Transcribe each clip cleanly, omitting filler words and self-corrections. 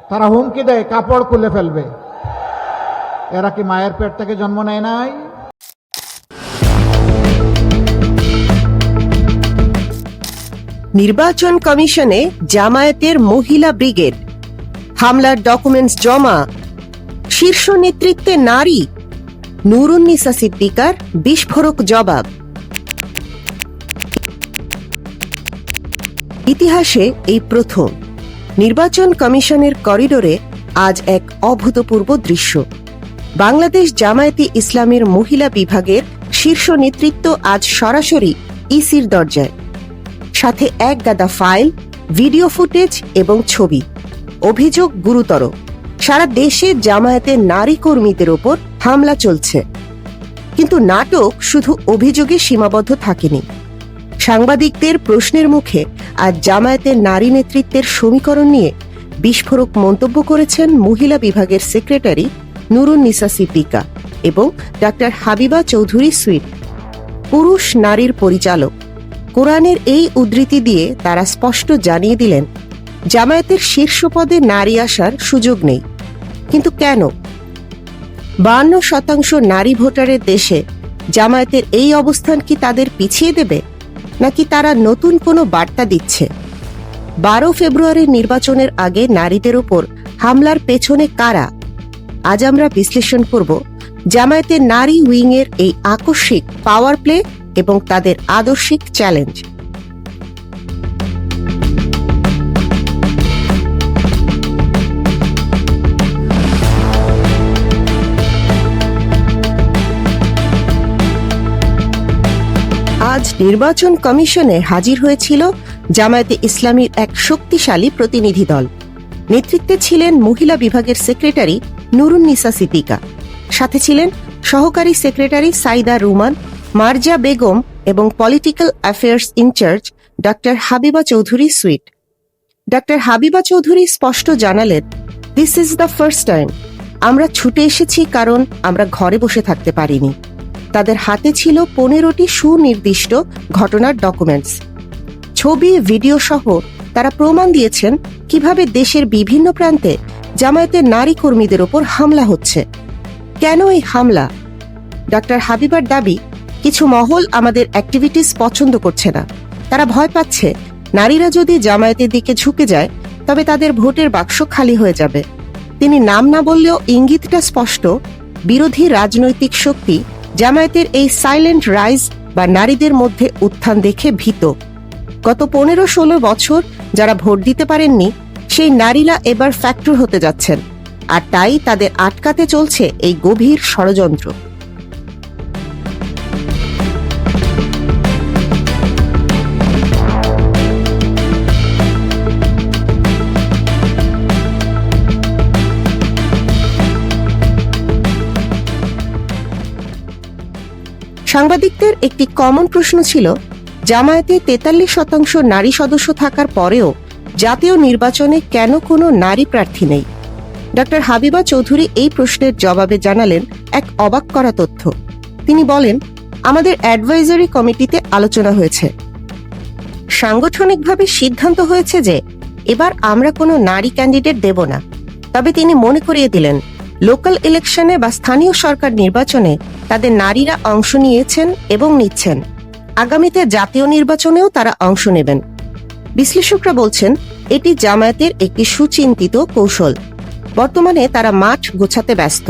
তারা হুমকি দেয় কাপড় খুলে ফেলবে। এরা কি মায়ের পেট থেকে জন্ম নেয় নাই? নির্বাচন কমিশনে জামায়াতের মহিলা ব্রিগেড, হামলার ডকুমেন্টস জমা, শীর্ষ নেতৃত্বে নারী, নুরুন্নিসা সিদ্দিকার বিস্ফোরক জবাব। ইতিহাসে এই প্রথম নির্বাচন কমিশনের করিডোরে আজ এক অভূতপূর্ব দৃশ্য। বাংলাদেশ জামায়াতে ইসলামের মহিলা বিভাগের শীর্ষ নেতৃত্ব আজ সরাসরি ইসির দরজায়, সাথে এক গাদা ফাইল, ভিডিও ফুটেজ এবং ছবি। অভিযোগ গুরুতর, সারা দেশে জামায়াতের নারী কর্মীদের ওপর হামলা চলছে। কিন্তু নাটক শুধু অভিযোগে সীমাবদ্ধ থাকেনি। সাংবাদিকদের প্রশ্নের মুখে আজ জামায়াতের নারী নেতৃত্বের সমীকরণ নিয়ে বিস্ফোরক মন্তব্য করেছেন মহিলা বিভাগের সেক্রেটারি নুরুন্নিসা সিদ্দিকা এবং ডাক্তার হাবিবা চৌধুরী সুইট। পুরুষ নারীর পরিচালক। কোরআনের এই উদ্ধৃতি দিয়ে তারা স্পষ্ট জানিয়ে দিলেন, জামায়াতের শীর্ষ পদে নারী আসার সুযোগ নেই। কিন্তু কেন? 52% নারী ভোটারের দেশে জামায়াতের এই অবস্থান কি তাদের পিছিয়ে দেবে, নাকি তারা নতুন কোনো বার্তা দিচ্ছে? 12 ফেব্রুয়ারির নির্বাচনের আগে নারীদের উপর হামলার পেছনে কারা? আজ আমরা বিশ্লেষণ করব জামায়াতের নারী উইংয়ের এই আকস্মিক পাওয়ার প্লে এবং তাদের আদর্শিক চ্যালেঞ্জ। আজ নির্বাচন কমিশনে হাজির হয়েছিল জামায়াতে ইসলামীর এক শক্তিশালী প্রতিনিধি দল। নেতৃত্বে ছিলেন মহিলা বিভাগের সেক্রেটারি নুরুন্নিসা সিদ্দিকা, সাথে ছিলেন সহকারী সেক্রেটারি সাইদা রুমান, মার্জা বেগম এবং political affairs incharge doctor Habiba Chowdhury Sweet. Doctor Habiba Chowdhury স্পষ্ট জানালেন, this is the first time. আমরা ছুটে এসেছি কারণ আমরা ঘরে বসে থাকতে পারিনি। তাদের হাতে ছিল 15টি সুনির্দিষ্ট ঘটনার ডকুমেন্টস, ছবি, ভিডিও সহ। তারা প্রমাণ দিয়েছেন কিভাবে দেশের বিভিন্ন প্রান্তে জামায়াতের নারী কর্মীদের ওপর হামলা হচ্ছে। কেন এই হামলা? ডাক্তার হাবিবার দাবি, কিছু মহল আমাদের অ্যাক্টিভিটিস পছন্দ করছে না। তারা ভয় পাচ্ছে নারীরা যদি জামায়াতের দিকে ঝুঁকে যায় তবে তাদের ভোটের বাক্স খালি হয়ে যাবে। তিনি নাম না বললেও ইঙ্গিতটা স্পষ্ট, বিরোধী রাজনৈতিক শক্তি জামায়াতের এই সাইলেন্ট রাইজ বা নারীদের মধ্যে উত্থান দেখে ভীত। গত 15-16 বছর যারা ভোট দিতে পারেননি, সেই নারীরা এবার ফ্যাক্টর হতে যাচ্ছেন, আর তাই তাদের আটকাতে চলছে এই গভীর ষড়যন্ত্র। সাংবাদিকদের একটি কমন প্রশ্ন ছিল, জামায়াতে 43% নারী সদস্য থাকার পরেও জাতীয় নির্বাচনে কেন কোনো নারী প্রার্থী নেই? ডাক্তার হাবিবা চৌধুরী এই প্রশ্নের জবাবে জানালেন এক অবাক করা তথ্য। তিনি বলেন, আমাদের অ্যাডভাইজারি কমিটিতে আলোচনা হয়েছে, সাংগঠনিকভাবে সিদ্ধান্ত হয়েছে যে এবার আমরা কোনো নারী ক্যান্ডিডেট দেব না। তবে তিনি মনে করিয়ে দিলেন, লোকাল ইলেকশনে বা স্থানীয় সরকার নির্বাচনে তাদের নারীরা অংশ নিয়েছেন এবং নিচ্ছেন। আগামীতে জাতীয় নির্বাচনেও তারা অংশ নেবেন। বিশ্লেষকরা বলছেন, এটি জামায়াতের একটি সুচিন্তিত কৌশল। বর্তমানে তারা মাঠ গোছাতে ব্যস্ত।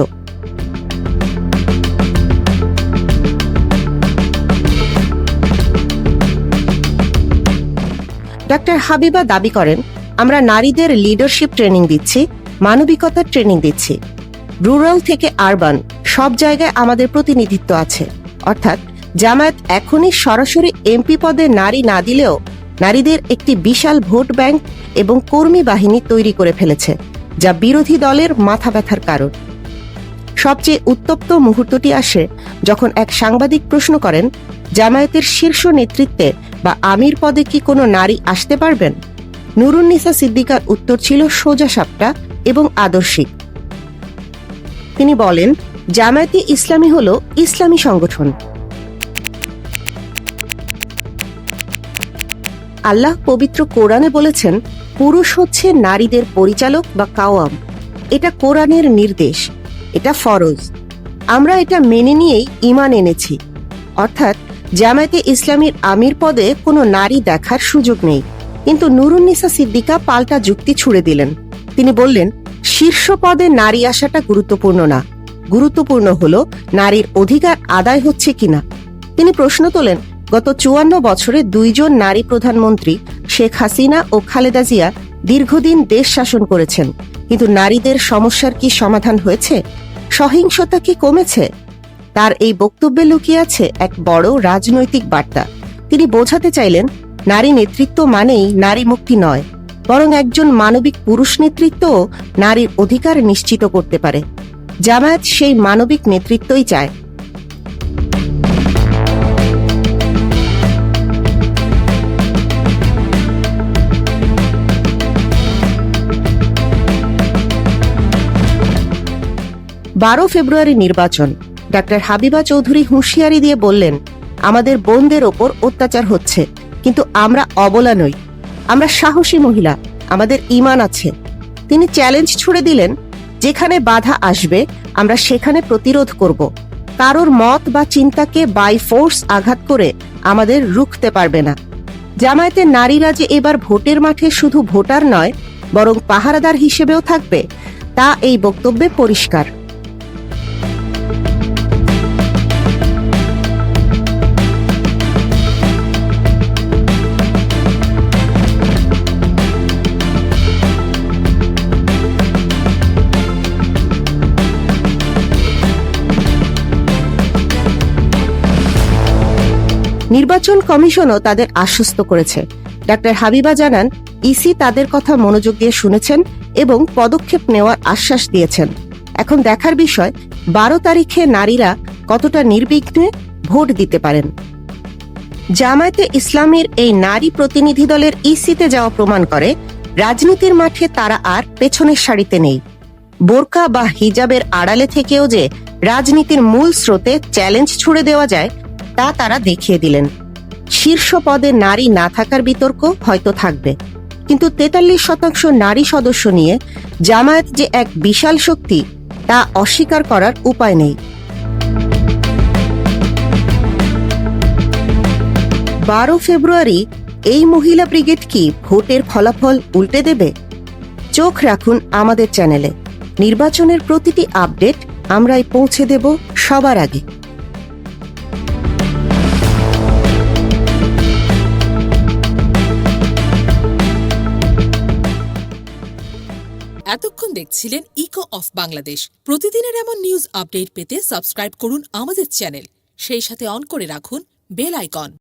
ডাক্তার হাবিবা দাবি করেন, আমরা নারীদের লিডারশিপ ট্রেনিং দিচ্ছি, মানবিকতার ট্রেনিং দিচ্ছি। রুরাল থেকে আরবান সব জায়গায় আমাদের প্রতিনিধিত্ব আছে। অর্থাৎ জামায়াত এখনই সরাসরি এমপি পদে নারী না দিলেও নারীদের একটি বিশাল ভোট ব্যাংক এবং কর্মী বাহিনী তৈরি করে ফেলেছে, যা বিরোধী দলের মাথা ব্যথার কারণ। সবচেয়ে উত্তপ্ত মুহূর্তটি আসে যখন এক সাংবাদিক প্রশ্ন করেন, জামায়াতের শীর্ষ নেতৃত্বে বা আমির পদে কি কোনো নারী আসতে পারবেন? নুরুন্নিসা সিদ্দিকার উত্তর ছিল সোজা সাপটা এবং আদর্শিক। তিনি বলেন, জামায়াতে ইসলামী হল ইসলামী সংগঠন। আল্লাহ পবিত্র কোরআনে বলেছেন, পুরুষ হচ্ছে নারীদের পরিচালক বা কাওয়াম। এটা কোরআনের নির্দেশ, এটা ফরজ। আমরা এটা মেনে নিয়েই ঈমান এনেছি। অর্থাৎ জামায়াতে ইসলামীর আমির পদে কোনো নারী দেখার সুযোগ নেই। কিন্তু নুরুন্নিসা সিদ্দিকা পাল্টা যুক্তি ছুড়ে দিলেন। তিনি বললেন, শীর্ষ পদে নারী আসাটা গুরুত্বপূর্ণ না, গুরুত্বপূর্ণ হলো নারীর অধিকার আদায় হচ্ছে কিনা। তিনি প্রশ্ন তোলেন, গত 54 বছরে 2 জন নারী প্রধানমন্ত্রী শেখ হাসিনা ও খালেদা জিয়া দীর্ঘদিন দেশ শাসন করেছেন, কিন্তু নারীদের সমস্যার কি সমাধান হয়েছে? সহিংসতা কি কমেছে? তার এই বক্তব্যে লুকিয়ে আছে এক বড় রাজনৈতিক বার্তা। তিনি বোঝাতে চাইলেন, নারী নেতৃত্ব মানেই নারী মুক্তি নয়, বরং একজন মানবিক পুরুষ নেতৃত্বও নারীর অধিকার নিশ্চিত করতে পারে। জামায়াত সেই মানবিক নেতৃত্বই চায়। ফেব্রুয়ারি নির্বাচন। ডাক্তার হাবিবা চৌধুরী হুঁশিয়ারি দিয়ে বললেন, আমাদের বোনদের ওপর অত্যাচার হচ্ছে, কিন্তু আমরা অবলা নই, আমরা সাহসী মহিলা, আমাদের ঈমান আছে। তিনি চ্যালেঞ্জ ছুড়ে দিলেন, যেখানে বাধা আসবে আমরা সেখানে প্রতিরোধ করব। কারোর মত বা চিন্তাকে বাই ফোর্স আঘাত করে আমাদের রুখতে পারবে না। জামায়াতের নারীরা যে এবার ভোটের মাঠে শুধু ভোটার নয়, বরং পাহারাদার হিসেবেও থাকবে, তা এই বক্তব্যে পরিষ্কার। নির্বাচন কমিশনও তাদের আশ্বস্ত করেছে। ডাক্তার হাবিবা জানান, ইসি তাদের কথা মনোযোগ দিয়ে শুনেছেন এবং পদক্ষেপ নেওয়ার আশ্বাস দিয়েছেন। এখন দেখার বিষয় 12 তারিখে নারীরা কতটা নির্বিঘ্নে ভোট দিতে পারেন। জামায়াতে ইসলামীর এই নারী প্রতিনিধি দলের ইসিতে যাওয়া প্রমাণ করে, রাজনীতির মাঠে তারা আর পেছনের সারিতে নেই। বোরকা বা হিজাবের আড়ালে থেকেও যে রাজনীতির মূল স্রোতে চ্যালেঞ্জ ছুড়ে দেওয়া যায়, তা তারা দেখিয়ে দিলেন। শীর্ষ পদে নারী না থাকার বিতর্ক হয়তো থাকবে, কিন্তু 43% নারী সদস্য নিয়ে জামায়াত যে এক বিশাল শক্তি, তা অস্বীকার করার উপায় নেই। 12 ফেব্রুয়ারি এই মহিলা ব্রিগেড কি ভোটের ফলাফল উল্টে দেবে? চোখ রাখুন আমাদের চ্যানেলে। নির্বাচনের প্রতিটি আপডেট আমরাই পৌঁছে দেব সবার আগে। এতক্ষণ দেখছিলেন ইকো অফ বাংলাদেশ। প্রতিদিনের এমন নিউজ আপডেট পেতে সাবস্ক্রাইব করুন আমাদের চ্যানেল, সেই সাথে অন করে রাখুন বেল আইকন।